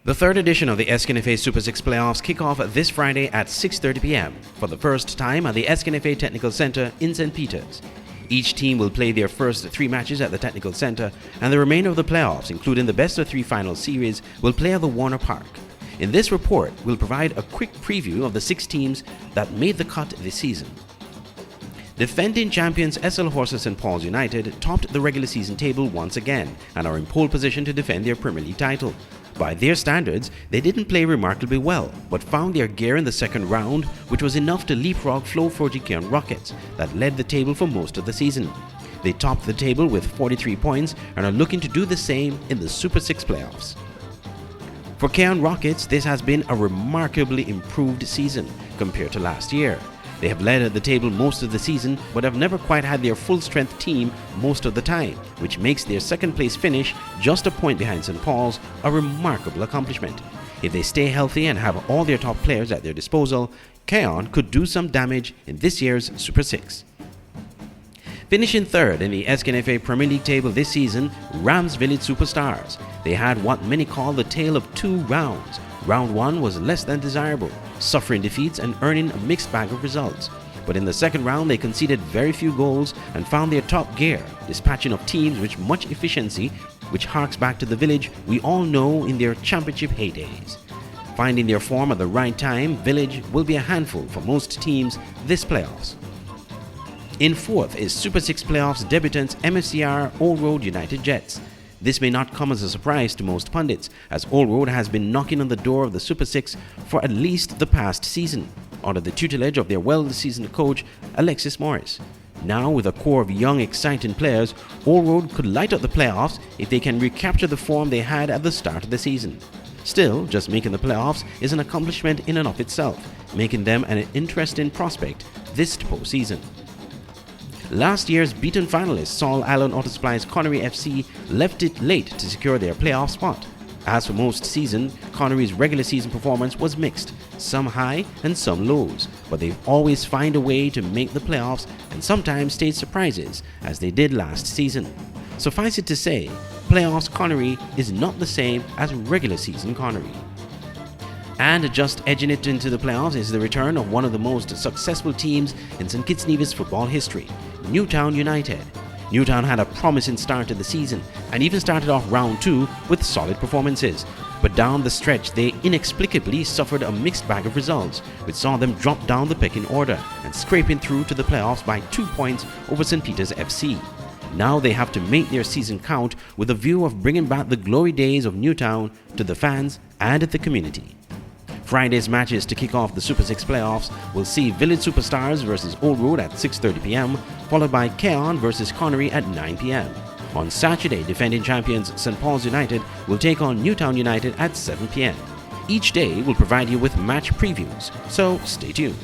The third edition of the SKNFA Super 6 playoffs kick off this Friday at 6:30 p.m. for the first time at the SKNFA Technical Center in St. Peters. Each team will play their first 3 matches at the Technical Center, and the remainder of the playoffs, including the best-of-3 final series, will play at the Warner Park. In this report, we'll provide a quick preview of the 6 teams that made the cut this season. Defending champions SL Horses St. Paul's United topped the regular season table once again and are in pole position to defend their Premier League title. By their standards, they didn't play remarkably well, but found their gear in the second round, which was enough to leapfrog Flow Forgy Keon Rockets that led the table for most of the season. They topped the table with 43 points and are looking to do the same in the Super 6 playoffs. For Keon Rockets, this has been a remarkably improved season compared to last year. They have led at the table most of the season but have never quite had their full-strength team most of the time, which makes their second-place finish just a point behind St. Paul's a remarkable accomplishment. If they stay healthy and have all their top players at their disposal, Keon could do some damage in this year's Super 6. Finishing third in the SKNFA Premier League table this season, Rams Village Superstars. They had what many call the tale of 2 rounds. Round 1 was less than desirable, suffering defeats and earning a mixed bag of results. But in the second round, they conceded very few goals and found their top gear, dispatching of teams with much efficiency, which harks back to the Village we all know in their championship heydays. Finding their form at the right time, Village will be a handful for most teams this playoffs. In fourth is Super 6 playoffs debutants MFCR Old Road United Jets. This may not come as a surprise to most pundits, as Old Road has been knocking on the door of the Super 6 for at least the past season, under the tutelage of their well-seasoned coach Alexis Morris. Now, with a core of young, exciting players, Old Road could light up the playoffs if they can recapture the form they had at the start of the season. Still, just making the playoffs is an accomplishment in and of itself, making them an interesting prospect this postseason. Last year's beaten finalists Saul Allen Auto Supply's Connery FC left it late to secure their playoff spot. As for most season, Connery's regular season performance was mixed, some high and some lows, but they always find a way to make the playoffs and sometimes stage surprises, as they did last season. Suffice it to say, playoffs Connery is not the same as regular season Connery. And just edging it into the playoffs is the return of one of the most successful teams in St. Kitts Nevis football history, Newtown United. Newtown had a promising start to the season and even started off round 2 with solid performances. But down the stretch, they inexplicably suffered a mixed bag of results, which saw them drop down the pecking order and scraping through to the playoffs by 2 points over St. Peters FC. Now they have to make their season count with a view of bringing back the glory days of Newtown to the fans and the community. Friday's matches to kick off the Super 6 playoffs will see Village Superstars versus Old Road at 6:30 p.m, followed by Keon versus Connery at 9 p.m. On Saturday, defending champions St. Paul's United will take on Newtown United at 7 p.m. Each day will provide you with match previews, so stay tuned.